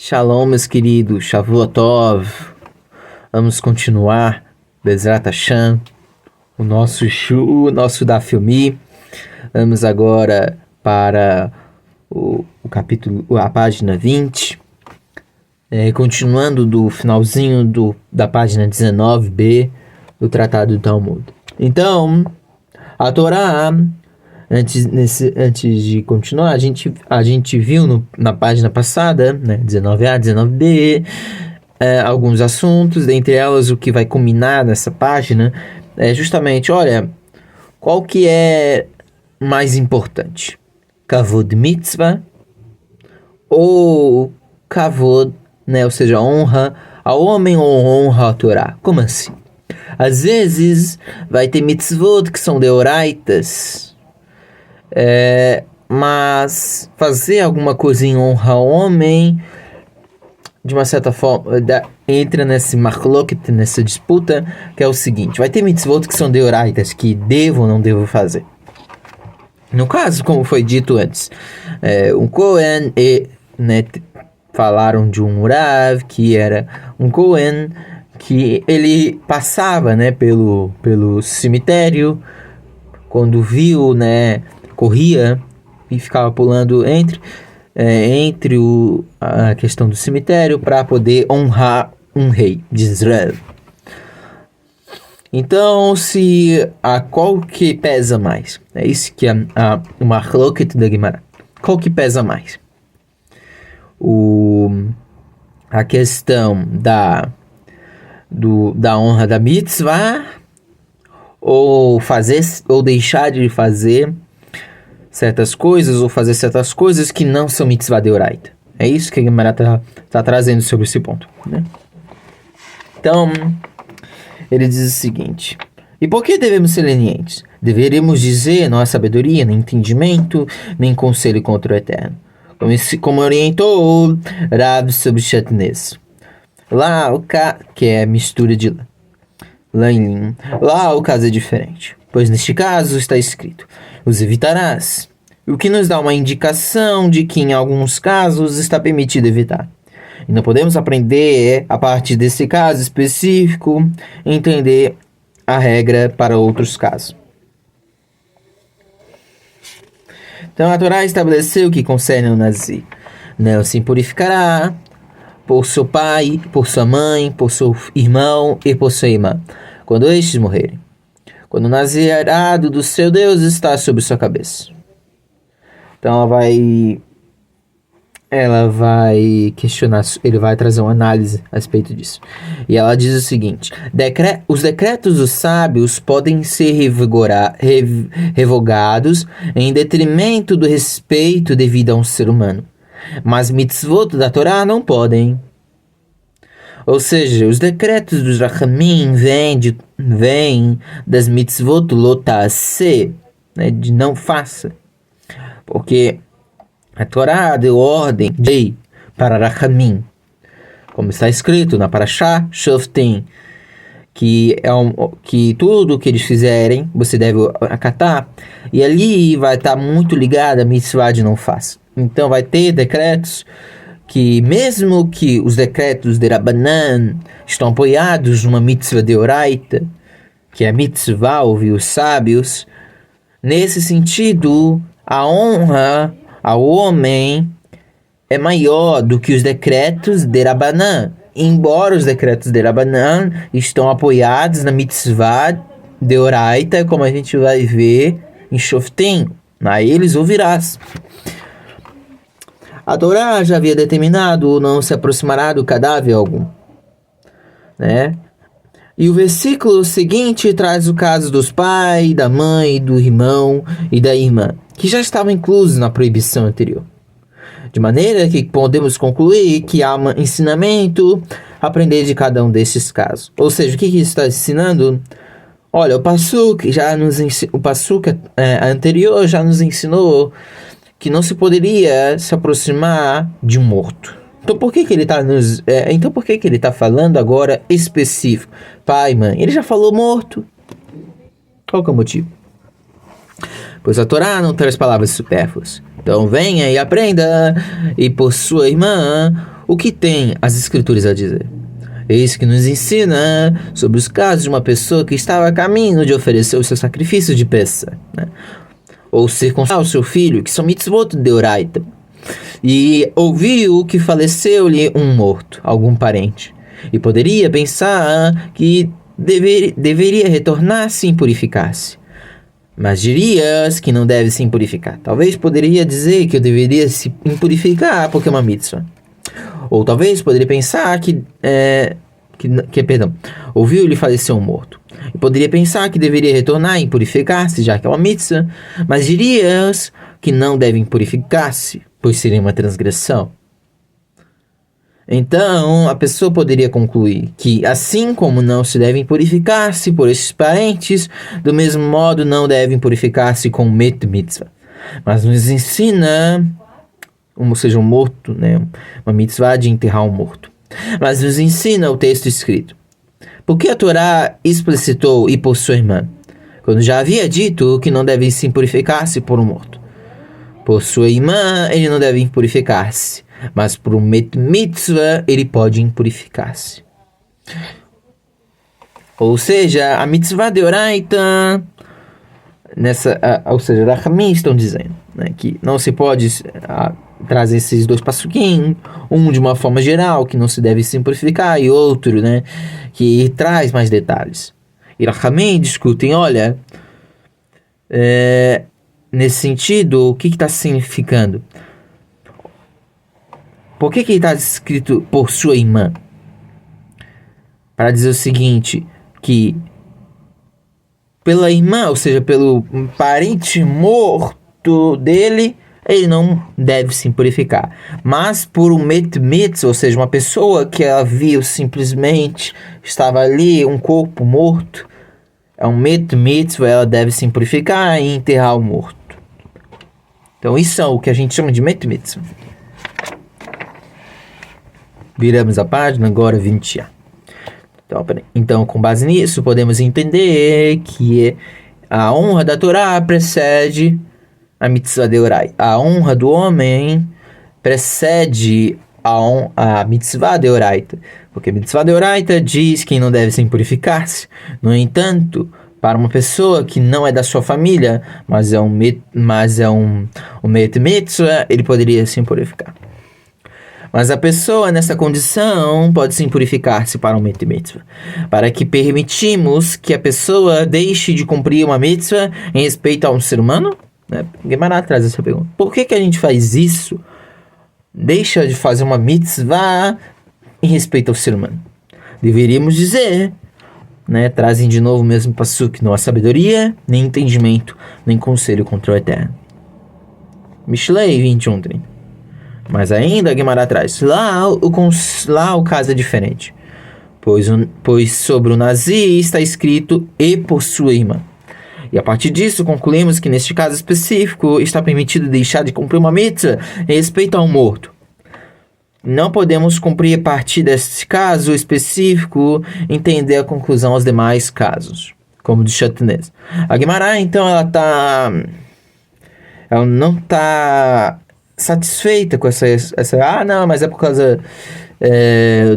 Shalom, meus queridos, Shavua Tov. Vamos continuar, Bezrat Hashem, o nosso Daf Yomi. Vamos agora para o capítulo, a página 20. Continuando do finalzinho da página 19b do Tratado do Talmud. Então, a Torá, antes de continuar, a gente viu na página passada, né, 19a, 19b, alguns assuntos, dentre elas o que vai culminar nessa página é justamente, olha, qual que é mais importante? Kavod mitzvah ou kavod, né, ou seja, honra ao homem ou honra à Torá? Como assim? Às vezes vai ter mitzvot que são deoraitas, mas fazer alguma coisa em honra ao homem, de uma certa forma, entra nesse marloket, nessa disputa, que é o seguinte: vai ter mitzvot que são deoraitas, que devo ou não devo fazer. No caso, como foi dito antes, um Kohen, falaram de um Rav, que era um Kohen, que ele passava, né, pelo cemitério, quando viu, né, corria e ficava pulando entre a questão do cemitério para poder honrar um rei de Israel. Então, qual que pesa mais? É isso que é o Marloket da Guimarães. Qual que pesa mais? A questão da honra da mitzvah, ou deixar de fazer certas coisas, ou fazer certas coisas que não são mitzvah deoraita. É isso que a Guimarães está trazendo sobre esse ponto, né? Então, ele diz o seguinte: e por que devemos ser lenientes? Deveríamos dizer, não há sabedoria, nem entendimento, nem conselho contra o Eterno. Como orientou Rav sobre Shatnez. Lá, que é mistura de lã e linho. Lá o caso é diferente, pois neste caso está escrito: os evitarás. O que nos dá uma indicação de que em alguns casos está permitido evitar. E não podemos aprender, a partir desse caso específico, entender a regra para outros casos. Então a Torá estabeleceu que concerne ao Nazir. Não se purificará por seu pai, por sua mãe, por seu irmão e por sua irmã, quando estes morrerem, quando o nazirado do seu Deus está sobre sua cabeça. Então ela vai questionar, ele vai trazer uma análise a respeito disso. E ela diz o seguinte: os decretos dos sábios podem ser revogados em detrimento do respeito devido a um ser humano, mas mitzvot da Torá não podem. Ou seja, os decretos dos Rachamim vêm das mitzvot lotase, né, de não faça. Porque a Torá deu ordem para Rachamim, como está escrito na Parashá Shoftim, que tudo que eles fizerem você deve acatar, e ali vai estar muito ligado a mitzvah de não faça. Então vai ter decretos que, mesmo que os decretos de Rabanan estão apoiados numa mitzvah deoraita, que é a mitzvah ouvir os sábios, nesse sentido, a honra ao homem é maior do que os decretos de Rabanan, embora os decretos de Rabanan estão apoiados na mitzvah deoraita, como a gente vai ver em Shoftim, a eles ouvirás. A Torá já havia determinado não se aproximará do cadáver algum, né? E o versículo seguinte traz o caso dos pais, da mãe, do irmão e da irmã, que já estavam inclusos na proibição anterior. De maneira que podemos concluir que há um ensinamento a aprender de cada um desses casos. Ou seja, o que isso está ensinando? Olha, o Passuk anterior já nos ensinou que não se poderia se aproximar de um morto. Então por que ele está falando agora específico? Pai, mãe, ele já falou morto. Qual que é o motivo? Pois a Torá não traz palavras supérfluas. Então venha e aprenda, e por sua irmã, o que tem as escrituras a dizer? Eis que nos ensina sobre os casos de uma pessoa que estava a caminho de oferecer o seu sacrifício de peça, né? Ou circuncidar o seu filho, que são mitzvot de oraita, e ouviu que faleceu-lhe um morto, algum parente, e poderia pensar que deveria retornar se impurificar-se. Mas dirias que não deve se impurificar. Talvez poderia dizer que eu deveria se impurificar porque é uma mitzvah. Ou talvez poderia pensar ouviu-lhe faleceu um morto. E poderia pensar que deveria retornar e purificar-se, já que é uma mitzvah. Mas dirias que não deve purificar-se, pois seria uma transgressão. Então, a pessoa poderia concluir que, assim como não se devem purificar-se por esses parentes, do mesmo modo não devem purificar-se com met mitzvah. Mas nos ensina, ou seja, um morto, né? Uma mitzvah de enterrar um morto. Mas nos ensina o texto escrito. Por que a Torá explicitou e por sua irmã, quando já havia dito que não devem se purificar-se por um morto? Por sua irmã, ele não deve impurificar-se, mas por um mitzvah, ele pode impurificar-se. Ou seja, a mitzvah de oraita, ou seja, Rachamim estão dizendo, né, que não se pode trazer esses dois passuquim, um de uma forma geral, que não se deve se purificar, e outro, né, que traz mais detalhes. E Rachamim discutem, olha, nesse sentido, o que está significando? Por que está escrito por sua irmã? Para dizer o seguinte, que pela irmã, ou seja, pelo parente morto dele, ele não deve se purificar. Mas por um mitzvah, ou seja, uma pessoa que ela viu simplesmente, estava ali, um corpo morto, é um mitzvah, ela deve se purificar e enterrar o morto. Então isso é o que a gente chama de mitzvah. Viramos a página, agora 20a. Então, com base nisso, podemos entender que a honra da Torá precede a mitzvah de orai. A honra do homem precede a mitzvah de oraita. Porque a mitzvah de oraita diz que não deve se purificar-se. No entanto, para uma pessoa que não é da sua família, mas é um mitzvah, ele poderia se purificar. Mas a pessoa nessa condição pode se purificar-se para um mitzvah, para que permitimos que a pessoa deixe de cumprir uma mitzvah em respeito a um ser humano? Guimarães traz essa pergunta. Por que a gente faz isso? Deixa de fazer uma mitzvah em respeito ao ser humano. Deveríamos dizer, trazem de novo o mesmo passuque, não há sabedoria, nem entendimento, nem conselho contra o Eterno. Mishlei 21:30. Mas ainda Guimarães traz, lá o caso é diferente, pois sobre o Nazir está escrito e por sua irmã. E a partir disso concluímos que neste caso específico está permitido deixar de cumprir uma mitzvah em respeito ao morto. Não podemos cumprir a partir deste caso específico entender a conclusão aos demais casos, como de Chatanês. A Guimarães, então, ela não está satisfeita com essa não, mas é por causa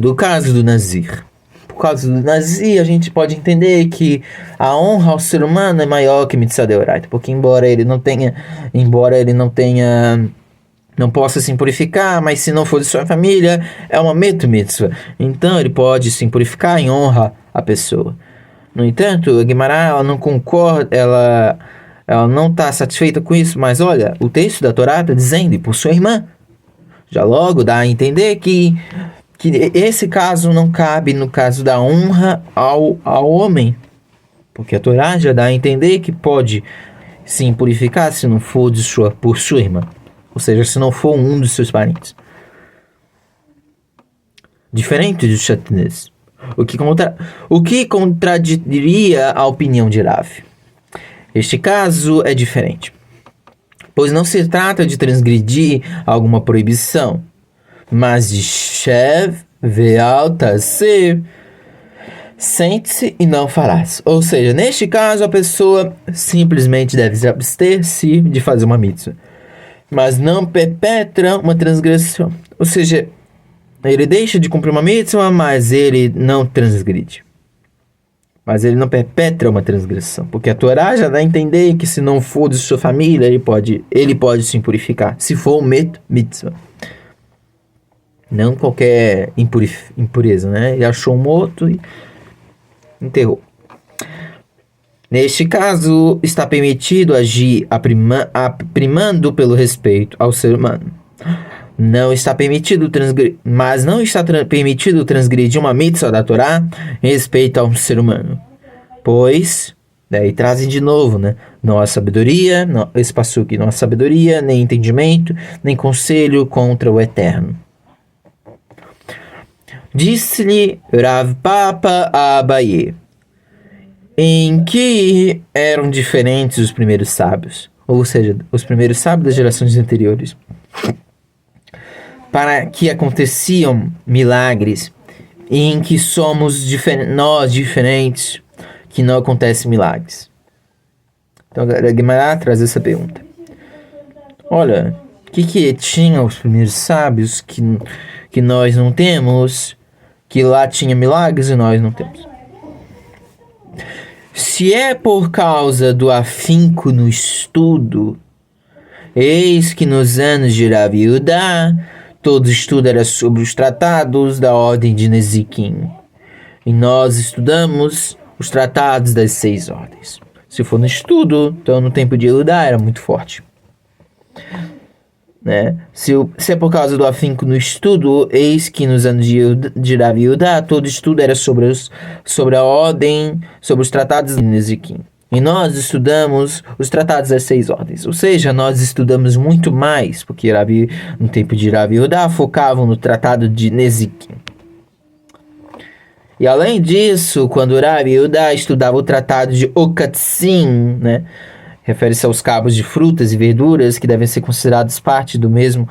do caso do Nazir. Por causa do Nazir, a gente pode entender que a honra ao ser humano é maior que mitzvah de oraita, porque embora ele não possa se purificar, mas se não for de sua família, é uma mitzvah. Então ele pode se purificar em honra à pessoa. No entanto, a Guimarães, ela não concorda, ela não está satisfeita com isso, mas olha, o texto da Torá está dizendo, e por sua irmã. Já logo dá a entender que esse caso não cabe no caso da honra ao homem. Porque a Torá já dá a entender que pode se purificar se não for por sua irmã. Ou seja, se não for um dos seus parentes. Diferente do Chatanês. O que contradiria a opinião de Rav? Este caso é diferente, pois não se trata de transgredir alguma proibição, mas de shev ve'al taseh, sente-se e não farás. Ou seja, neste caso a pessoa simplesmente deve abster-se de fazer uma mitzvah, mas não perpetra uma transgressão. Ou seja, Ele deixa de cumprir uma mitzvah, mas ele não transgride. Mas ele não perpetra uma transgressão. Porque a Torá já dá a entender que se não for de sua família, ele pode se impurificar. Se for um mitzvah. Não qualquer impureza, né? Ele achou um morto e enterrou. Neste caso, está permitido agir primando pelo respeito ao ser humano. Não está permitido permitido transgredir uma mitzvah da Torá em respeito a um ser humano. Pois, daí trazem de novo, né? Não há sabedoria, esse passuque, não há sabedoria, nem entendimento, nem conselho contra o Eterno. Disse-lhe Rav Papa a Abaye: em que eram diferentes os primeiros sábios, ou seja, os primeiros sábios das gerações anteriores, para que aconteciam milagres, e em que somos nós diferentes, que não acontecem milagres. Então a Guimará traz essa pergunta. Olha, o que tinham os primeiros sábios que nós não temos, que lá tinha milagres e nós não temos? Se é por causa do afinco no estudo, eis que nos anos de Rav Yehudá, todo estudo era sobre os tratados da ordem de Nezikim. E nós estudamos os tratados das 6 ordens. Se for no estudo, então no tempo de Yehudá era muito forte. Né? Se é por causa do afinco no estudo, eis que nos anos de Rav Yehudá, todo estudo era sobre a ordem, sobre os tratados de Nezikim. E nós estudamos os tratados das 6 ordens. Ou seja, nós estudamos muito mais, porque no tempo de Rav Yehudá focavam no tratado de Nezikim. E além disso, quando Rav Yehudá estudava o tratado de Okatsim, né? Refere-se aos cabos de frutas e verduras que devem ser considerados parte do mesmo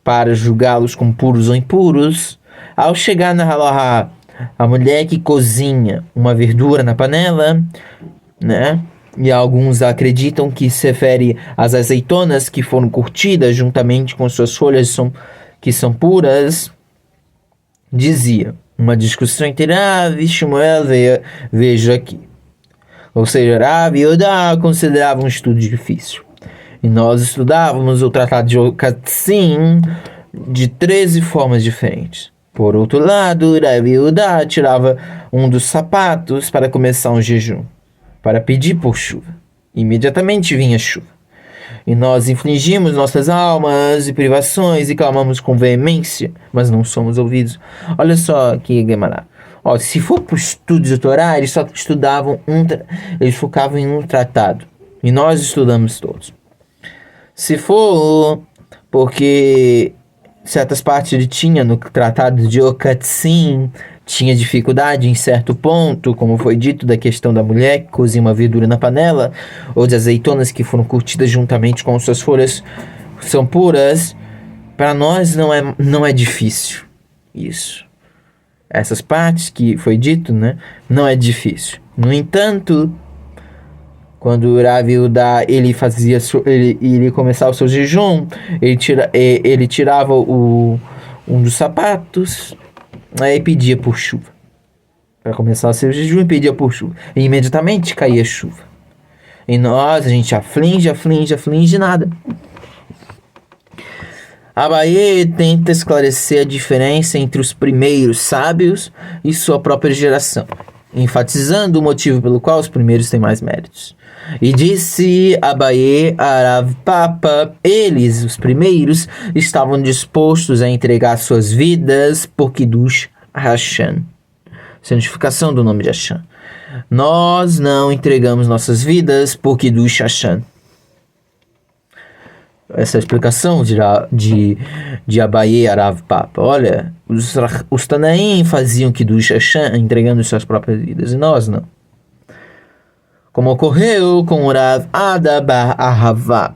para julgá-los como puros ou impuros. Ao chegar na halahá, a mulher que cozinha uma verdura na panela, né? E alguns acreditam que se refere às azeitonas que foram curtidas juntamente com suas folhas que são puras, dizia: uma discussão entre Rav e Shmuel vejo aqui. Ou seja, Rav Yehudá considerava um estudo difícil. E nós estudávamos o tratado de Okatsim de 13 formas diferentes. Por outro lado, Rav Yehudá tirava um dos sapatos para começar um jejum, para pedir por chuva. Imediatamente vinha chuva. E nós infligimos nossas almas e privações e clamamos com veemência, mas não somos ouvidos. Olha só aqui, Guimarães. Se for para o estudo de Torá, eles só estudavam eles focavam em um tratado. E nós estudamos todos. Se for porque certas partes ele tinha no tratado de Okatsim, tinha dificuldade em certo ponto, como foi dito da questão da mulher que cozinha uma verdura na panela, ou de azeitonas que foram curtidas juntamente com suas folhas são puras, para nós não é difícil isso. Essas partes que foi dito, né, não é difícil. No entanto, quando o Rav Yehudá ele começava o seu jejum, ele tirava um dos sapatos, aí pedia por chuva. Para começar o seu jejum, e pedia por chuva. E imediatamente caía chuva. E a gente aflige, nada. Abaye tenta esclarecer a diferença entre os primeiros sábios e sua própria geração, enfatizando o motivo pelo qual os primeiros têm mais méritos. E disse Abaye a Rav Papa: eles, os primeiros, estavam dispostos a entregar suas vidas por Kiddush Hashem, santificação do nome de Hashem. Nós não entregamos nossas vidas por Kiddush Hashem. Essa explicação de Abaye a Rav Papa. Olha, os Tanaim faziam Kiddush Hashem entregando suas próprias vidas, e nós não. Como ocorreu com o Rav Ada bar Ahavá,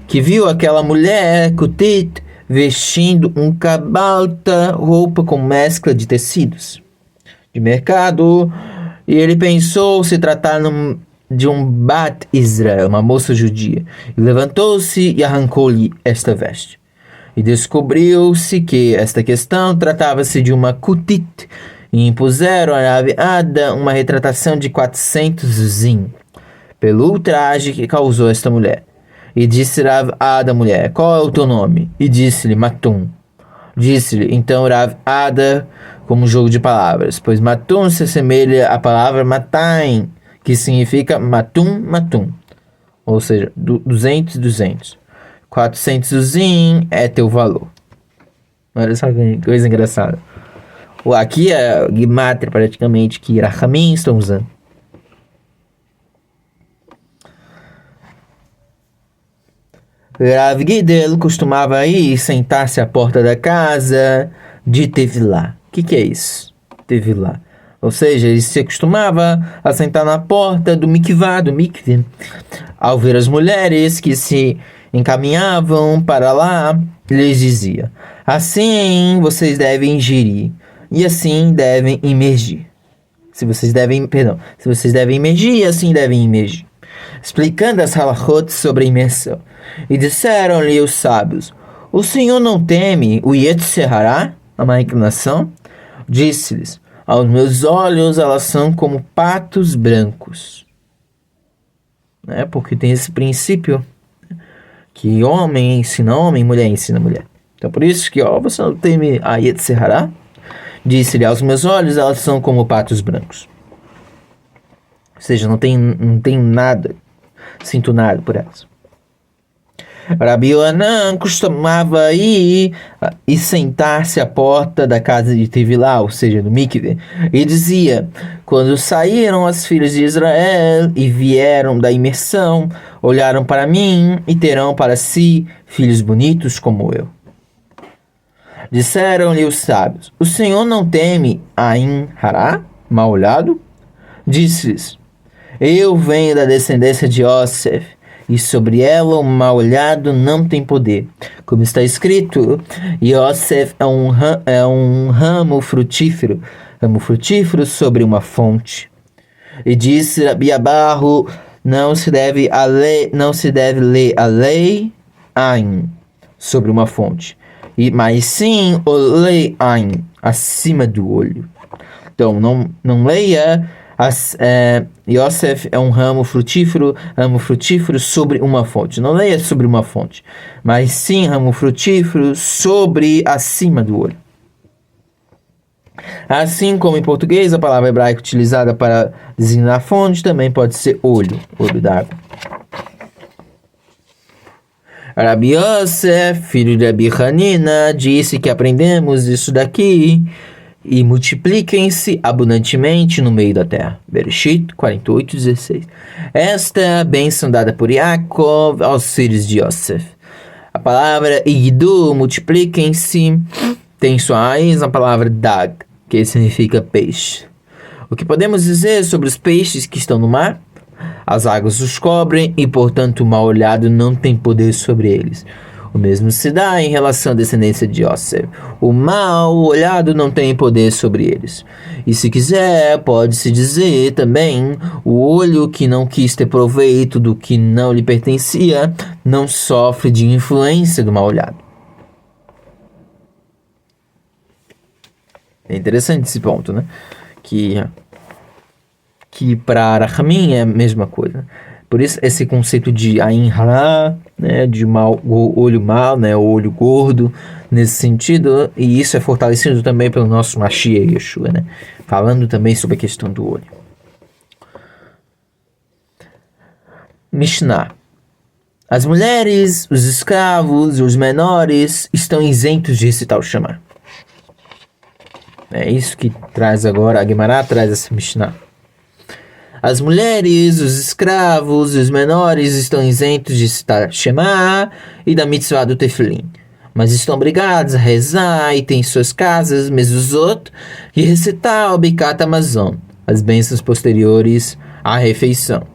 que viu aquela mulher Kutit vestindo um cabalta, roupa com mescla de tecidos de mercado, e ele pensou se tratar de um Bat Israel, uma moça judia, e levantou-se e arrancou-lhe esta veste. E descobriu-se que esta questão tratava-se de uma kutit, e impuseram a Rav Ada uma retratação de 400 zin, pelo ultraje que causou esta mulher. E disse Rav Ada à mulher: qual é o teu nome? E disse-lhe: Matum. Disse-lhe então Rav Ada, como um jogo de palavras, pois Matum se assemelha à palavra Matain, que significa Matum, Matum. Ou seja, 200, 200. 400 zin é teu valor. Olha só que coisa engraçada. Aqui é a Gematria praticamente que Rahamim estão usando. Rav Gidel costumava ir sentar-se à porta da casa de Tevilá. O que é isso? Tevilá. Ou seja, ele se acostumava a sentar na porta do mikvah, do mikveh. Ao ver as mulheres que se encaminhavam para lá, lhes dizia: assim vocês devem ingerir, e assim devem imergir. Se vocês devem imergir, assim devem imergir. Explicando as halachot sobre a imersão. E disseram-lhe os sábios: o Senhor não teme o Yetzer Hara, a má inclinação? Disse-lhes: aos meus olhos elas são como patos brancos. Porque tem esse princípio que homem ensina homem, mulher ensina mulher. Então por isso que você não teme a Yetzer Hara? Disse-lhe: aos meus olhos elas são como patos brancos. Ou seja, não tem nada, sinto nada por elas. Rabi Yohanan costumava ir e sentar-se à porta da casa de Tevilá, ou seja, do mikveh, e dizia: quando saíram as filhas de Israel e vieram da imersão, olharam para mim e terão para si filhos bonitos como eu. Disseram-lhe os sábios: o Senhor não teme Ain Hará, mal olhado? Disse-lhes: eu venho da descendência de Yosef, e sobre ela o mal olhado não tem poder. Como está escrito, Yosef é um ramo frutífero sobre uma fonte. E disse Rabi Abahu: não se deve ler a lei Ain sobre uma fonte, mas sim o lei Ain acima do olho. Então não leia Yosef é um ramo frutífero sobre uma fonte. Não leia sobre uma fonte, mas sim ramo frutífero sobre acima do olho. Assim como em português a palavra hebraica utilizada para designar fonte também pode ser olho d'água. Rabi Yosef, filho de Rabi Hanina, disse que aprendemos isso daqui: e multipliquem-se abundantemente no meio da terra. Bereshit 48:16. Esta é a bênção dada por Yaakov aos filhos de Yosef. A palavra Igdu, multipliquem-se, tem sua raiz na palavra Dag, que significa peixe. O que podemos dizer sobre os peixes que estão no mar? As águas os cobrem e, portanto, o mal olhado não tem poder sobre eles. O mesmo se dá em relação à descendência de Yosef. O mal olhado não tem poder sobre eles. E se quiser, pode-se dizer também: o olho que não quis ter proveito do que não lhe pertencia, não sofre de influência do mal olhado. É interessante esse ponto, né? Que para Rahamim é a mesma coisa. Por isso, esse conceito de Ain Hara, né, de olho mal, né, olho gordo, nesse sentido, e isso é fortalecido também pelo nosso Mashiach Yeshua, né, falando também sobre a questão do olho. Mishnah. As mulheres, os escravos e os menores estão isentos de recitar o Shema. É isso que traz agora, a Gemara traz essa Mishnah. As mulheres, os escravos e os menores estão isentos de citar Shema e da mitzvah do Tefilin, mas estão obrigados a rezar e têm suas casas, mezuzot, e recitar o Bikat Amazon, as bênçãos posteriores à refeição.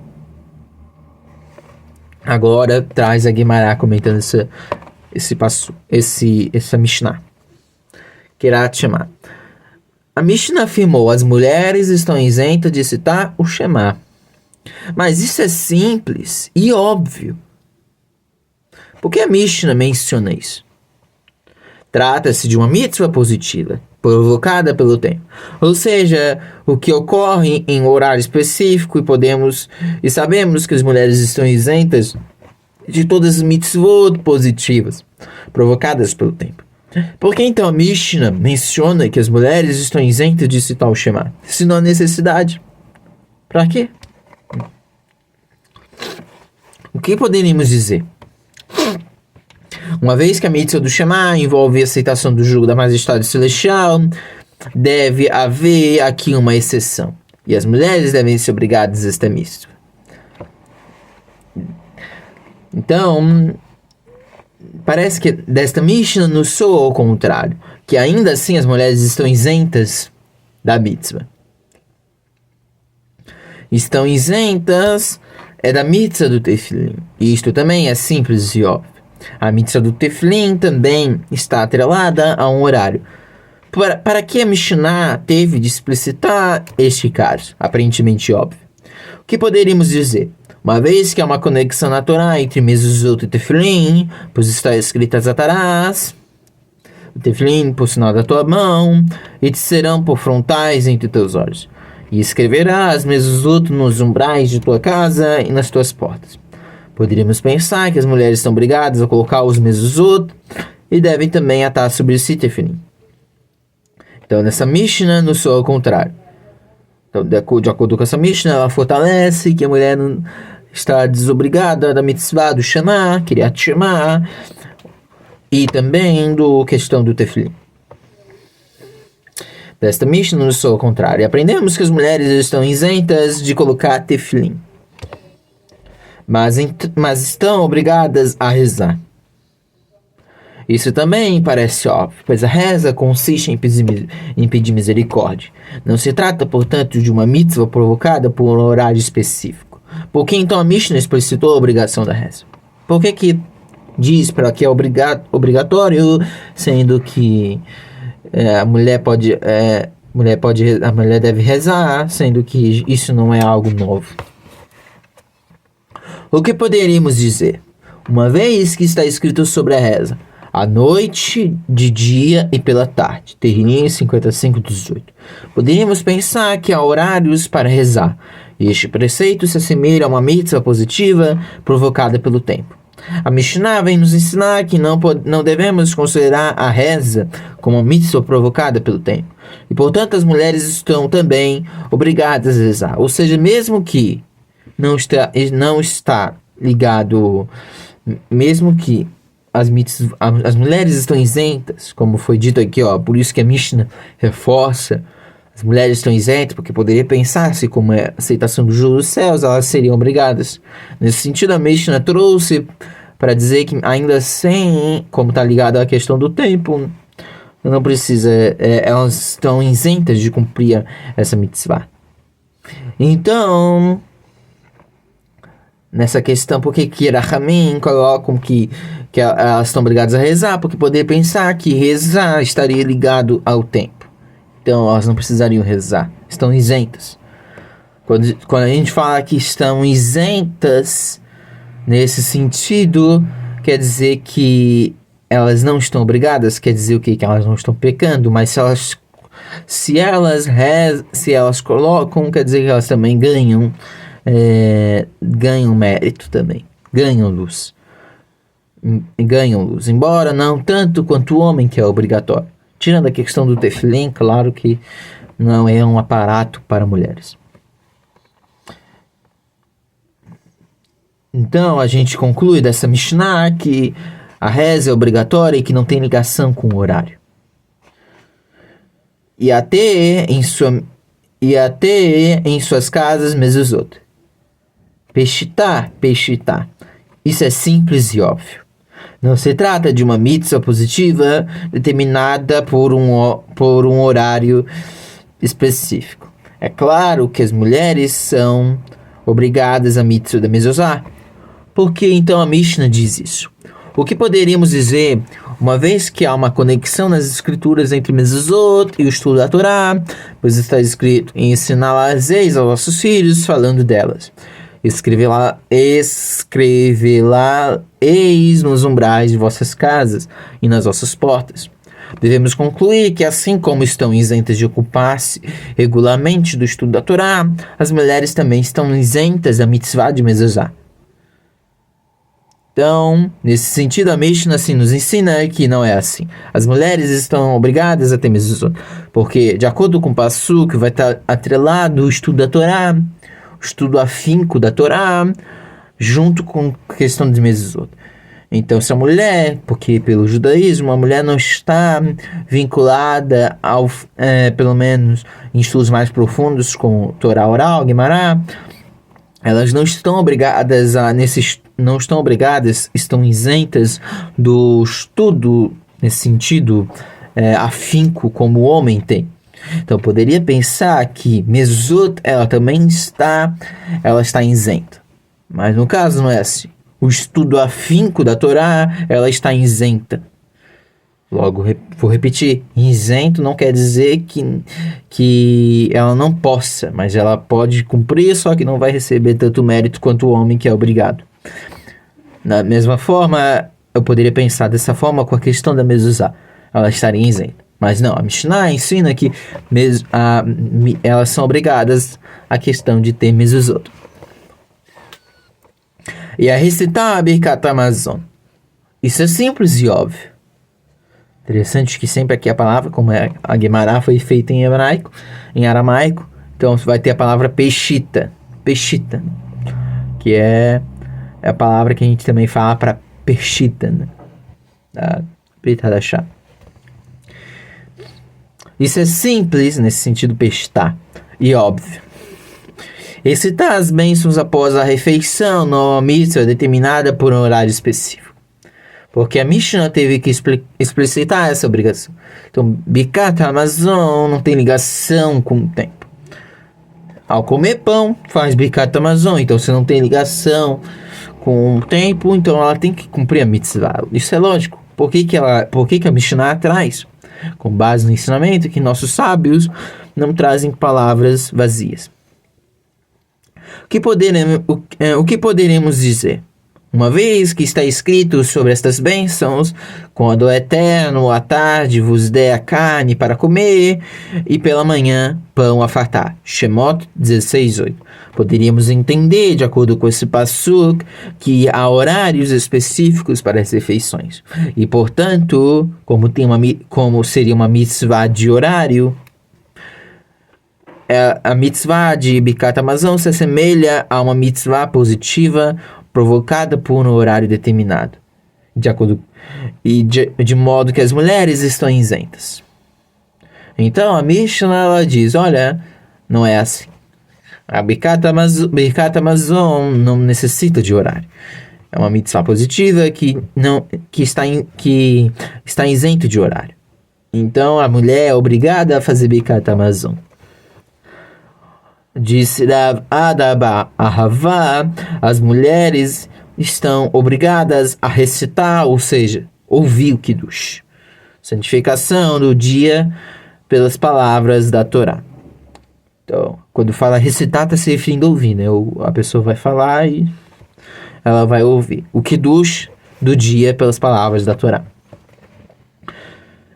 Agora traz a Guimará comentando essa Mishnah. Kerat Shema. A Mishnah afirmou: as mulheres estão isentas de citar o Shema. Mas isso é simples e óbvio. Por que a Mishnah menciona isso? Trata-se de uma mitzvah positiva, provocada pelo tempo. Ou seja, o que ocorre em horário específico e sabemos que as mulheres estão isentas de todas as mitzvot positivas, provocadas pelo tempo. Por que então a Mishnah menciona que as mulheres estão isentas de citar o Shema? Se não há necessidade. Para quê? O que poderíamos dizer? Uma vez que a mitzvah do Shema envolve a aceitação do jugo da majestade celestial, deve haver aqui uma exceção. E as mulheres devem ser obrigadas a esta mitzvah. Então, parece que desta Mishnah nos soa ao contrário, que ainda assim as mulheres estão isentas da mitzvah. Estão isentas da mitzvah do Tefilin. E isto também é simples e óbvio. A mitzvah do Tefilin também está atrelada a um horário. Para que a Mishnah teve de explicitar este caso, aparentemente óbvio? O que poderíamos dizer? Uma vez que há uma conexão na Torá entre mezuzot e Tefilin, pois está escrito atrás, o Tefilin por sinal da tua mão, e te serão por frontais entre teus olhos. E escreverás mezuzot nos umbrais de tua casa e nas tuas portas. Poderíamos pensar que as mulheres estão obrigadas a colocar os mezuzot e devem também atar sobre si Tefilin. Então, nessa Mishnah, nos soa ao contrário. Então, de acordo com essa Mishnah, ela fortalece que a mulher não está desobrigada da mitzvah do Shema, Kriyat Shema, e também da questão do Tefilin. Desta Mishnah, nos soa ao contrário. Aprendemos que as mulheres estão isentas de colocar Tefilin. Mas estão obrigadas a rezar. Isso também parece óbvio, pois a reza consiste em pedir misericórdia. Não se trata, portanto, de uma mitzvah provocada por um horário específico. Por que então a Mishnah explicitou a obrigação da reza? Por que diz para que é obrigatório, sendo que a mulher deve rezar, sendo que isso não é algo novo? O que poderíamos dizer? Uma vez que está escrito sobre a reza, à noite, de dia e pela tarde, Tehillim 55:18, poderíamos pensar que há horários para rezar, e este preceito se assemelha a uma mitzvah positiva provocada pelo tempo. A Mishnah vem nos ensinar que não devemos considerar a reza como uma mitzvah provocada pelo tempo, e portanto as mulheres estão também obrigadas a rezar, ou seja, mesmo que não está ligado, mesmo que as mulheres estão isentas, como foi dito aqui, por isso que a Mishnah reforça, as mulheres estão isentas, porque poderia pensar-se como é a aceitação do jugo dos céus, elas seriam obrigadas. Nesse sentido, a Mishnah trouxe para dizer que ainda assim, como está ligado à questão do tempo, não precisa, elas estão isentas de cumprir essa mitzvah. Então, nessa questão, por que Rahamim colocam que elas estão obrigadas a rezar? Porque poderia pensar que rezar estaria ligado ao tempo. Então, elas não precisariam rezar. Estão isentas. Quando a gente fala que estão isentas, nesse sentido, quer dizer que elas não estão obrigadas. Quer dizer o quê? Que elas não estão pecando. Mas se elas colocam, quer dizer que elas também ganham mérito também, ganham luz, embora não tanto quanto o homem, que é obrigatório. Tirando a questão do Tefilin, claro que não é um aparato para mulheres. Então a gente conclui dessa Mishnah que a reza é obrigatória e que não tem ligação com o horário. E até em suas casas mezuzot. Peshitá. Isso é simples e óbvio. Não se trata de uma mitzvah positiva determinada por um horário específico. É claro que as mulheres são obrigadas à mitzvah da mezuzá. Por que então a Mishnah diz isso? O que poderíamos dizer, uma vez que há uma conexão nas escrituras entre mezuzot e o estudo da Torá, pois está escrito em ensiná-las aos vossos filhos, falando delas. Escrevê-la eis nos umbrais de vossas casas e nas vossas portas. Devemos concluir que, assim como estão isentas de ocupar-se regularmente do estudo da Torá, as mulheres também estão isentas da mitzvah de mezuzá. Então, nesse sentido, a Mishnah assim, nos ensina que não é assim. As mulheres estão obrigadas a ter mezuzot, porque, de acordo com o Passuk, vai estar atrelado o estudo da Torá, o estudo afinco da Torá, junto com a questão de mezuzot. Então, se a mulher, porque pelo judaísmo, a mulher não está vinculada ao, pelo menos em estudos mais profundos, como Torá oral, Guimará, elas não estão obrigadas estão isentas do estudo nesse sentido afinco como o homem tem. Então poderia pensar que mezuzot ela está isenta, mas no caso não é assim. O estudo afinco da Torá ela está isenta. Logo, vou repetir, isento não quer dizer que ela não possa, mas ela pode cumprir, só que não vai receber tanto mérito quanto o homem que é obrigado. Da mesma forma, eu poderia pensar dessa forma com a questão da mezuzá, ela estaria isenta. Mas não, a Mishnah ensina que elas são obrigadas à questão de ter mezuzot. E a recitar a Birkat Hamazon. Isso é simples e óbvio. Interessante que sempre aqui a palavra, como a Guimará foi feita em hebraico, em aramaico, então vai ter a palavra peshita, que é a palavra que a gente também fala para peshita, né? Da Brit Hadashah. Isso é simples nesse sentido pestar e óbvio. Recitar as bênçãos após a refeição numa mitzvah determinada por um horário específico. Porque a Mishnah teve que explicitar essa obrigação. Então, Birkat Hamazon não tem ligação com o tempo. Ao comer pão, faz Birkat Hamazon. Então, se não tem ligação com o tempo, então ela tem que cumprir a mitzvah. Isso é lógico. Por que a Mishnah traz? Com base no ensinamento que nossos sábios não trazem palavras vazias. O que poderemos dizer? Uma vez que está escrito sobre estas bênçãos, quando é eterno, à tarde vos der a carne para comer, e pela manhã pão a fartar. Shemot 16:8. Poderíamos entender, de acordo com esse passuk, que há horários específicos para as refeições. E, portanto, como seria uma mitzvah de horário, a mitzvah de Birkat Hamazon se assemelha a uma mitzvah positiva provocada por um horário determinado, de modo que as mulheres estão isentas. Então a Mishnah ela diz, olha, não é assim. A Birkat Hamazon não necessita de horário. É uma mitzvah positiva que está isento de horário. Então a mulher é obrigada a fazer Birkat Hamazon. Disse Rav Adaba Ahavá, as mulheres estão obrigadas a recitar, ou seja, ouvir o Kiddush. Santificação do dia pelas palavras da Torá. Então, quando fala recitar, está se referindo a ouvir, né? A pessoa vai falar e ela vai ouvir. O Kiddush do dia pelas palavras da Torá.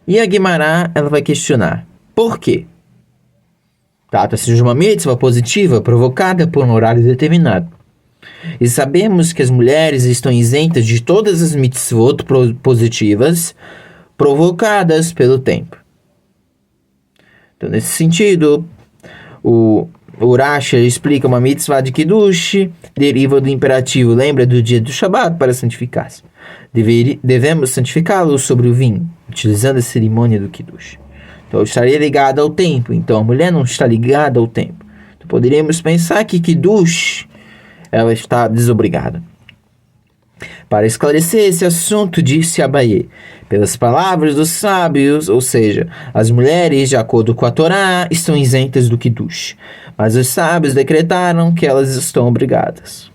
E a Guimará, ela vai questionar. Por quê? Trata-se de uma mitzvah positiva provocada por um horário determinado. E sabemos que as mulheres estão isentas de todas as mitzvot positivas provocadas pelo tempo. Então, nesse sentido, o Rashi explica uma mitzvah de Kiddush, deriva do imperativo, lembra do dia do Shabat para santificar-se. Devemos santificá-lo sobre o vinho, utilizando a cerimônia do Kiddush. Então, estaria ligada ao tempo. Então, a mulher não está ligada ao tempo. Então, poderíamos pensar que Kiddush, ela está desobrigada. Para esclarecer esse assunto, disse Abaye, pelas palavras dos sábios, ou seja, as mulheres, de acordo com a Torá, estão isentas do Kiddush. Mas os sábios decretaram que elas estão obrigadas.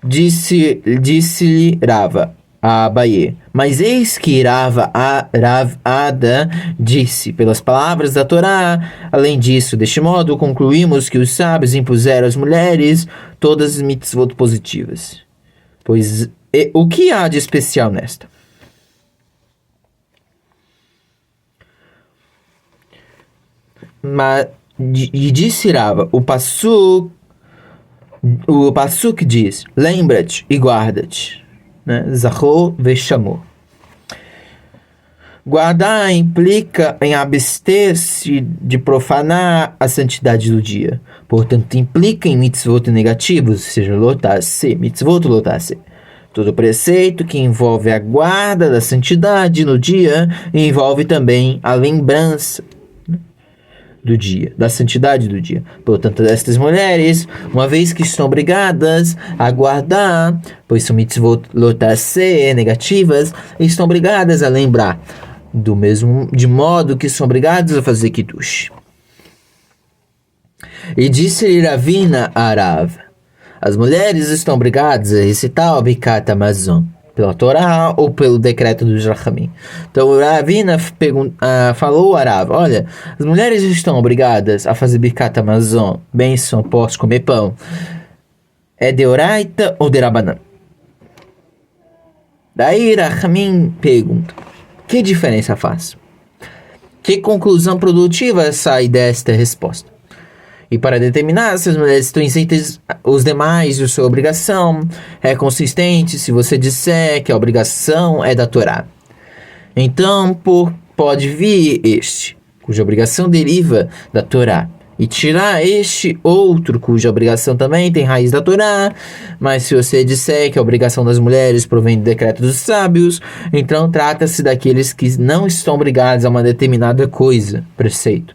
Disse-lhe Rava a Abaye, mas eis que Rav Ada disse, pelas palavras da Torá, além disso, deste modo, concluímos que os sábios impuseram às mulheres todas as mitzvot positivas. Pois o que há de especial nesta? E disse Rava, o Passuk diz, lembra-te e guarda-te, né? Zachor veshamor. Guardar implica em abster-se de profanar a santidade do dia. Portanto, implica em mitzvot negativos, ou seja, lotar-se, mitzvot lotar-se. Todo preceito que envolve a guarda da santidade no dia envolve também a lembrança do dia, da santidade do dia. Portanto, estas mulheres, uma vez que estão obrigadas a guardar, pois são mitzvot lotar-se negativas, estão obrigadas a lembrar. De modo que são obrigados a fazer kiddush. E disse Ravina a Rav, as mulheres estão obrigadas a recitar o Birkat Hamazon, pela Torá ou pelo decreto dos Rachamim. Então Ravina falou a Rav, olha, as mulheres estão obrigadas a fazer Birkat Hamazon, bênção após comer pão, é de Oraita ou de Rabanan? Daí Rachamim pergunta, que diferença faz? Que conclusão produtiva sai desta resposta? E para determinar se as mulheres estão isentas os demais de sua obrigação, é consistente se você disser que a obrigação é da Torá. Então, pode vir este, cuja obrigação deriva da Torá, e tirar este outro, cuja obrigação também tem raiz da Torá. Mas se você disser que a obrigação das mulheres provém do decreto dos sábios, então trata-se daqueles que não estão obrigados a uma determinada coisa, preceito.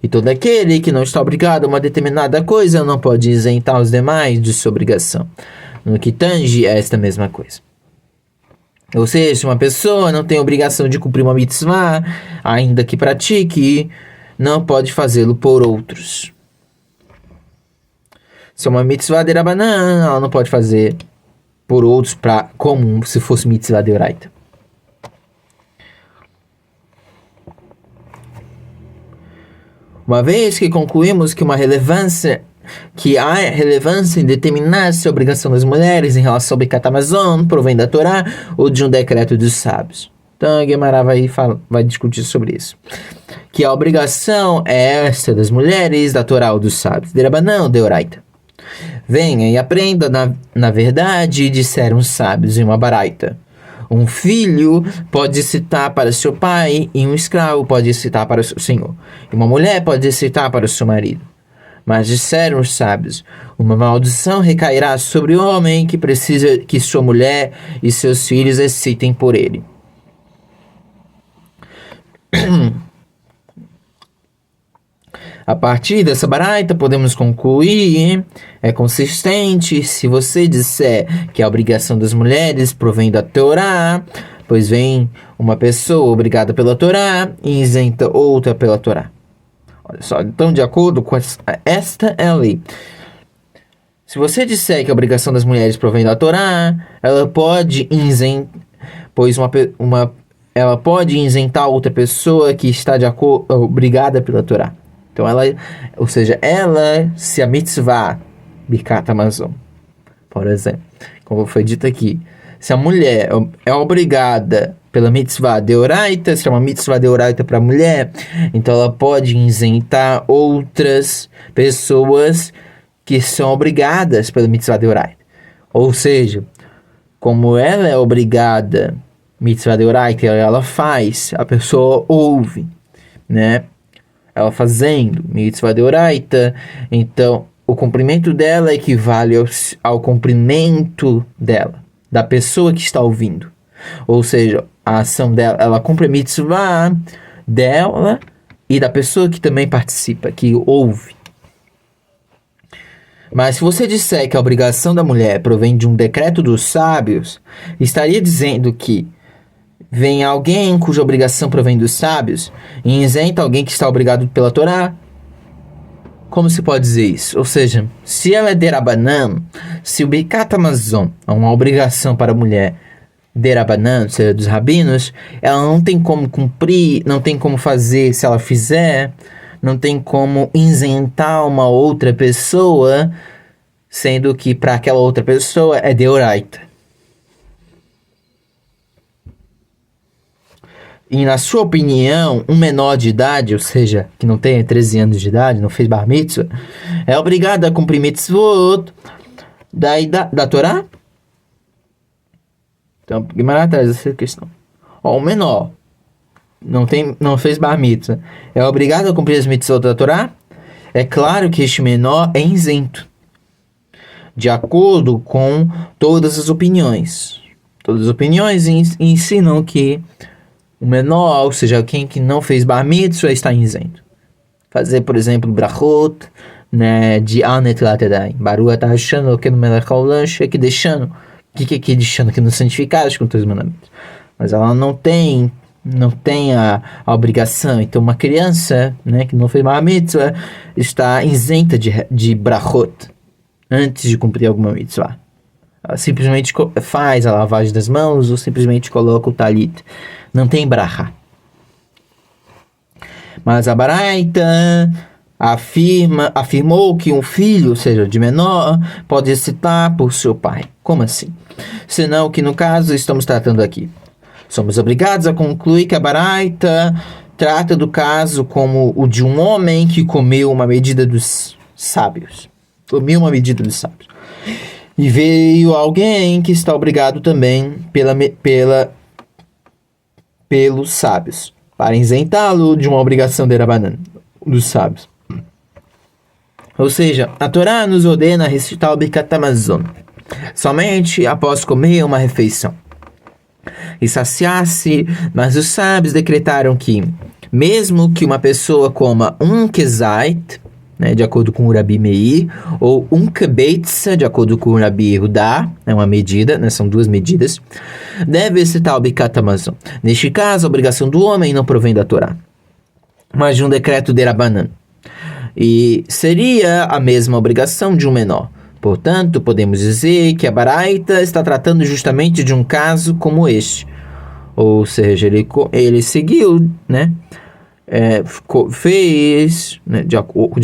E todo aquele que não está obrigado a uma determinada coisa não pode isentar os demais de sua obrigação, no que tange esta mesma coisa. Ou seja, uma pessoa não tem obrigação de cumprir uma mitzvah, ainda que pratique, não pode fazê-lo por outros. Se é uma mitzvah de Rabanan, ela não pode fazer por outros como se fosse mitzvah de Oraita. Uma vez que concluímos que há relevância em determinar se a obrigação das mulheres em relação ao Birkat Hamazon provém da Torá ou de um decreto dos sábios. Então a Gemara vai discutir sobre isso. Que a obrigação é esta das mulheres, da Torá ou dos sábios, de Rabanan, de Oraita. Venha e aprenda, na verdade, disseram os sábios em uma baraita. Um filho pode citar para seu pai, e um escravo pode citar para seu senhor. E uma mulher pode citar para o seu marido. Mas disseram os sábios, uma maldição recairá sobre o homem que precisa que sua mulher e seus filhos excitem por ele. A partir dessa baraita, podemos concluir, é consistente se você disser que a obrigação das mulheres provém da Torá, pois vem uma pessoa obrigada pela Torá e isenta outra pela Torá. Olha só, então, de acordo com esta é a lei. Se você disser que a obrigação das mulheres provém da Torá, ela pode ela pode isentar outra pessoa que está obrigada pela Torá. Então ela, se a mitzvah, Birkat Hamazon, por exemplo, como foi dito aqui, se a mulher é obrigada pela mitzvah de Oraita, se é uma mitzvah de Oraita para a mulher, então ela pode isentar outras pessoas que são obrigadas pela mitzvah de Oraita. Ou seja, como ela é obrigada, mitzvah de Oraita, ela faz, a pessoa ouve, né? Ela fazendo mitzvah de Oraita, então o cumprimento dela equivale ao cumprimento dela, da pessoa que está ouvindo. Ou seja, a ação dela, ela cumpre a mitzvah dela e da pessoa que também participa, que ouve. Mas se você disser que a obrigação da mulher provém de um decreto dos sábios, estaria dizendo que vem alguém cuja obrigação provém dos sábios e isenta alguém que está obrigado pela Torá? Como se pode dizer isso? Ou seja, se ela é de Rabanan, se o Birkat Hamazon é uma obrigação para a mulher de Rabanan, ou seja, dos rabinos, ela não tem como cumprir, não tem como fazer se ela fizer, não tem como isentar uma outra pessoa, sendo que para aquela outra pessoa é de Oraita. E na sua opinião, um menor de idade, ou seja, que não tenha 13 anos de idade, não fez bar mitzvah, é obrigado a cumprir mitzvot da Torá? Então, Guimarães traz essa questão. Ó, o menor não fez bar mitzvah, é obrigado a cumprir as mitzvot da Torá? É claro que este menor é isento, de acordo com todas as opiniões. Todas as opiniões ensinam que o menor, ou seja, quem que não fez bar mitzvah, está isento. Fazer, por exemplo, brachot, né, de Anet Latedai. Barua tá achando que no Melech Haolam, que deixando. O que é deixando? Que não santificado com todos os mandamentos. Mas ela não tem a obrigação. Então, uma criança, né, que não fez bar mitzvah está isenta de brachot antes de cumprir alguma mitzvah. Ela simplesmente faz a lavagem das mãos ou simplesmente coloca o talit. Não tem bracha. Mas a Baraita afirmou que um filho, ou seja, de menor, pode recitar por seu pai. Como assim? Senão que no caso estamos tratando aqui. Somos obrigados a concluir que a Baraita trata do caso como o de um homem que comeu uma medida dos sábios. Comeu uma medida dos sábios. E veio alguém que está obrigado também pelos sábios, para isentá-lo de uma obrigação de Rabanan, dos sábios. Ou seja, a Torá nos ordena recitar o Birkat Hamazon somente após comer uma refeição e saciar-se, mas os sábios decretaram que, mesmo que uma pessoa coma um kezait, né, de acordo com o Rabi Meir, ou um kebeitza, de acordo com o Rabi Yehudá, é uma medida, né, são duas medidas, deve recitar o Birkat Hamazon. Neste caso, a obrigação do homem não provém da Torá, mas de um decreto de Rabanan. E seria a mesma obrigação de um menor. Portanto, podemos dizer que a Baraita está tratando justamente de um caso como este. Ou seja, ele seguiu, né? Fez, né, de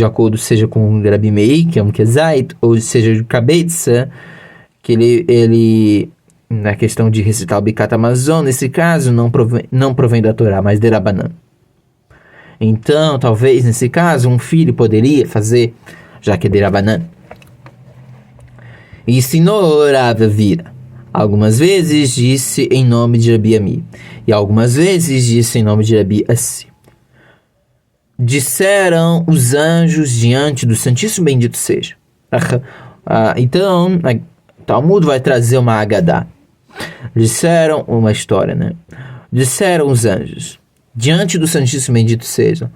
acordo seja com o Rabi Meir, que é um Kezait, ou seja, de Kabetza, que ele na questão de recitar o Birkat Hamazon, nesse caso, não provém da Torá, mas de Rabanan. Então, talvez, nesse caso, um filho poderia fazer, já que é de Rabanan. Ensinou Rav Vira. Algumas vezes disse em nome de Rabi Ami, e algumas vezes disse em nome de Rabi Assi. Disseram os anjos diante do Santíssimo Bendito seja. Então, Talmud vai trazer uma Agadá. Disseram uma história, né? Disseram os anjos diante do Santíssimo Bendito seja.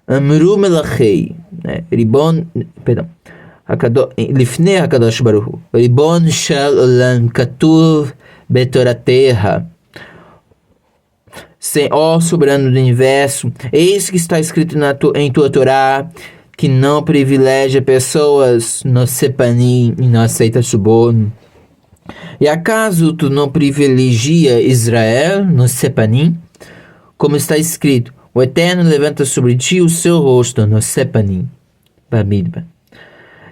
Amru melachei, né? Ribon, perdão. Lifnei HaKadosh Baruch Hu. Ribon shel olam katuv betorateha. Ó soberano do universo, eis que está escrito em tua Torá que não privilegia pessoas no Sepanim e não aceita suborno. E acaso tu não privilegia Israel no Sepanim? Como está escrito, o Eterno levanta sobre ti o seu rosto no Sepanim. Bamidba.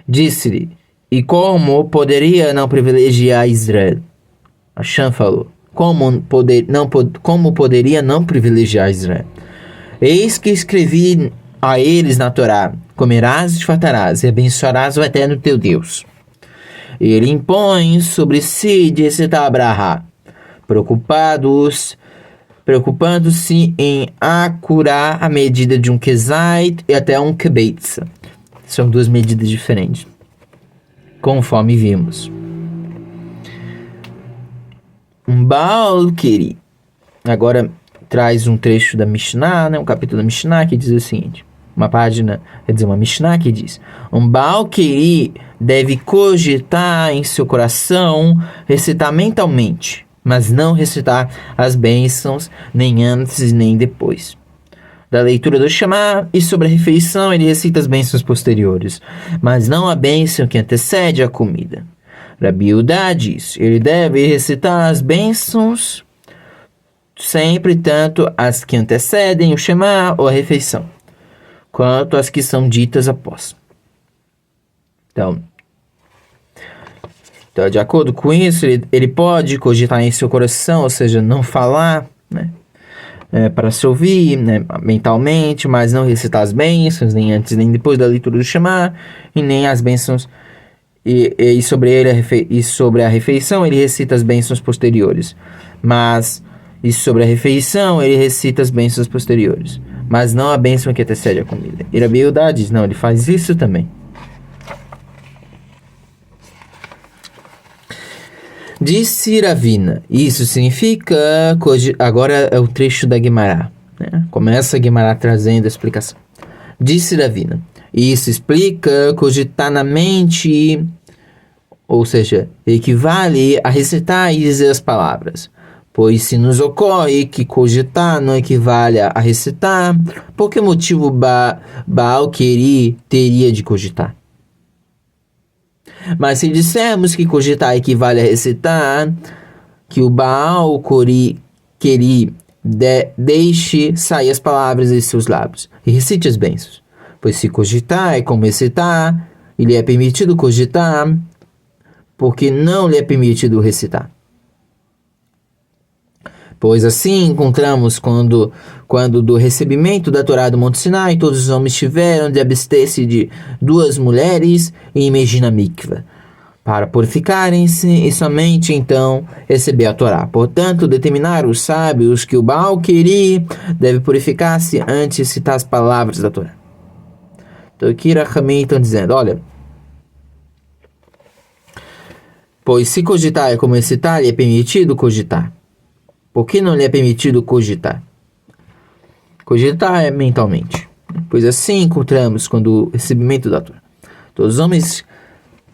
Disse-lhe, e como poderia não privilegiar Israel? Hashem falou, como poderia não privilegiar Israel? Eis que escrevi a eles na Torá, comerás e fartarás, e abençoarás o Eterno teu Deus. Ele impõe sobre si de recitar Abrahá, preocupando-se em acurar a medida de um kezait e até um kebeitza. São duas medidas diferentes, conforme vimos. Um Baal Keri. Agora traz um trecho da Mishnah, né, um capítulo da Mishnah que diz o seguinte. Uma Mishnah que diz: um Baal Keri deve cogitar em seu coração, recitar mentalmente, mas não recitar as bênçãos, nem antes nem depois da leitura do Shema, e sobre a refeição ele recita as bênçãos posteriores, mas não a bênção que antecede a comida. Rabi Yehudá diz, ele deve recitar as bênçãos sempre, tanto as que antecedem o Shema ou a refeição, quanto as que são ditas após. Então, de acordo com isso, ele pode cogitar em seu coração, ou seja, não falar né? Para se ouvir, né, mentalmente, mas não recitar as bênçãos, nem antes nem depois da leitura do Shema, e nem as bênçãos, e sobre sobre a refeição ele recita as bênçãos posteriores, mas e sobre a refeição ele recita as bênçãos posteriores, mas não a bênção que antecede a comida. E Rabi Yehudá diz, não, ele faz isso também. Disse Ravina, isso significa, agora é o trecho da Guimará, né? Começa a Guimará trazendo a explicação. Disse Ravina, isso explica cogitar na mente, ou seja, equivale a recitar e dizer as palavras. Pois se nos ocorre que cogitar não equivale a recitar, por que motivo Baal Queri teria de cogitar? Mas se dissermos que cogitar equivale a recitar, que o Baal Queri deixe sair as palavras de seus lábios e recite as bênçãos. Pois se cogitar é como recitar, e lhe é permitido cogitar, porque não lhe é permitido recitar. Pois assim encontramos quando do recebimento da Torá do Monte Sinai, todos os homens tiveram de abster-se de 2 mulheres e imergir na mikva, para purificarem-se e somente então receber a Torá. Portanto, determinaram os sábios que o Baal Queri deve purificar-se antes de citar as palavras da Torá. Então aqui Rachamim estão dizendo, olha, pois se cogitar é como recitar, lhe é permitido cogitar. Por que não lhe é permitido cogitar? Cogitar é mentalmente. Pois assim encontramos quando o recebimento da Torá. Todos os homens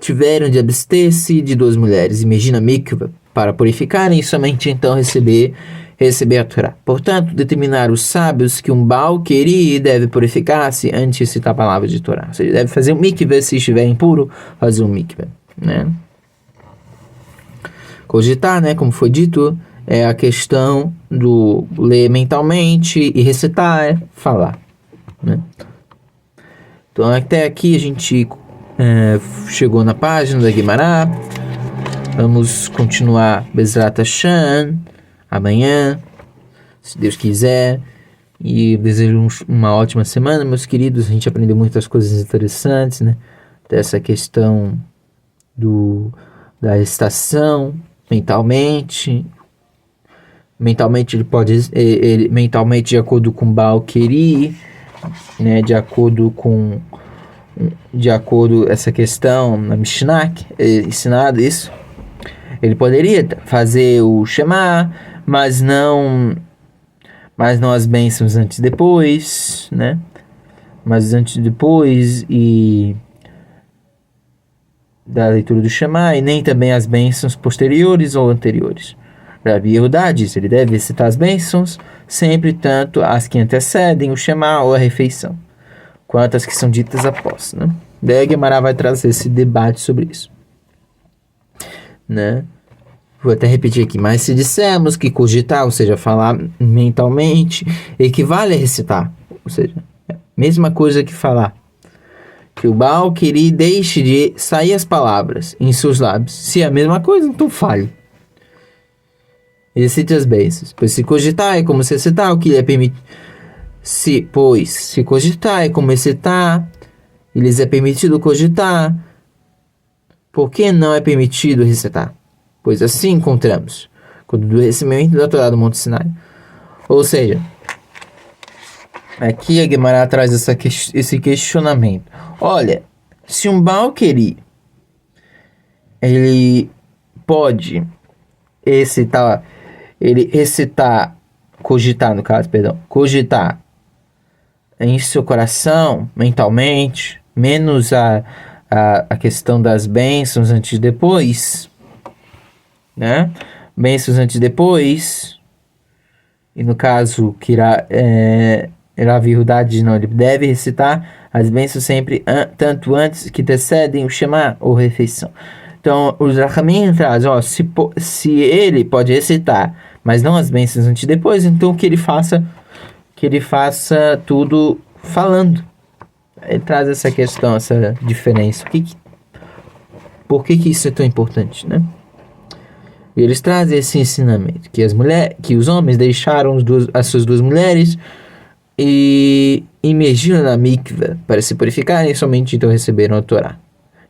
tiveram de abster-se de 2 mulheres, imagina mikva, para purificarem e somente então receber a Torá. Portanto, determinaram os sábios que um Baal Queri deve purificar-se antes de citar a palavra de Torá. Ou seja, deve fazer um mikva, se estiver impuro, fazer um mikva, né? Cogitar, né, como foi dito, é a questão do ler mentalmente e recitar é falar, né? Então até aqui a gente chegou na página da Guimará. Vamos continuar Bezrat Hashem amanhã, se Deus quiser. E desejo uma ótima semana, meus queridos. A gente aprendeu muitas coisas interessantes, né? Dessa questão da recitação mentalmente. Mentalmente mentalmente de acordo com Baal Queri, né, de acordo essa questão na Mishnah, ensinado isso, ele poderia fazer o Shema, mas não as bênçãos antes e depois, né? Mas antes e depois e da leitura do Shema, e nem também as bênçãos posteriores ou anteriores. Rabi Yehudá diz, ele deve recitar as bênçãos sempre, tanto as que antecedem o Shema ou a refeição, quanto as que são ditas após, né? Daí a Guimará vai trazer esse debate sobre isso, né? Vou até repetir aqui, mas se dissermos que cogitar, ou seja, falar mentalmente, equivale a recitar, ou seja, é a mesma coisa que falar, que o Baal Queri deixe de sair as palavras em seus lábios. Se é a mesma coisa, então fale. Recite as bênçãos. Pois se cogitar é como recitar o que lhe é permitido. Se cogitar é como recitar, e lhes é permitido cogitar, por que não é permitido recitar? Pois assim encontramos quando do recebimento da Torá do Monte Sinai. Ou seja, aqui a Guimará traz esse questionamento. Olha, se um Baal Queri, ele pode cogitar em seu coração, mentalmente, menos a questão das bênçãos antes e depois, né? Bênçãos antes e depois, e no caso que Rabi Yehudá diz, não, ele deve recitar as bênçãos sempre, tanto antes que antecedem o Shema ou refeição. Então, os Rachamim traz, se ele pode recitar, mas não as bênçãos antes e depois, então que ele faça tudo falando. Ele traz essa questão, essa diferença. Por que isso é tão importante, né? E eles trazem esse ensinamento, que os homens deixaram as suas duas mulheres e imergiram na mikveh para se purificarem e somente então receberam a Torá.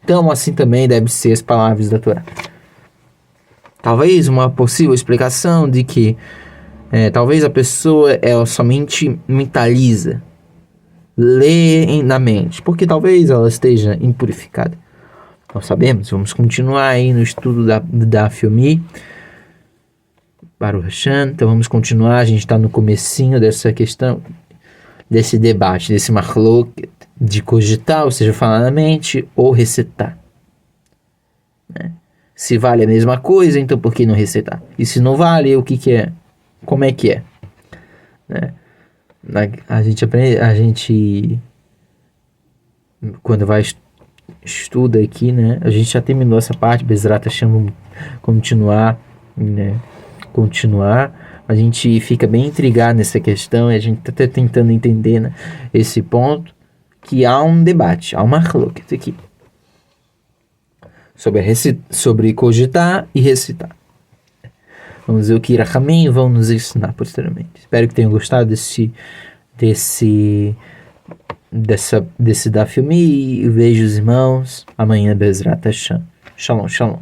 Então assim também devem ser as palavras da Torá. Talvez uma possível explicação de que talvez a pessoa ela somente mentaliza, lê na mente, porque talvez ela esteja impurificada. Não sabemos, vamos continuar aí no estudo da Filmi Baruch Hashem. Então vamos continuar, a gente está no comecinho dessa questão, desse debate, desse machloket, de cogitar, ou seja, falar na mente, ou recitar, né? Se vale a mesma coisa, então por que não recitar? E se não vale, o que é? Como é que é? Né? A gente aprende, quando vai estuda aqui, né? A gente já terminou essa parte, Bezrat Hashem, continuar, né? A gente fica bem intrigado nessa questão e a gente está até tentando entender, né, esse ponto, que há um debate, há uma machloket aqui sobre cogitar e recitar. Vamos ver o que Rachamim vão nos ensinar posteriormente. Espero que tenham gostado desse Daf Yomi, e vejo os irmãos amanhã, Bezrat Hashem. Shalom, shalom.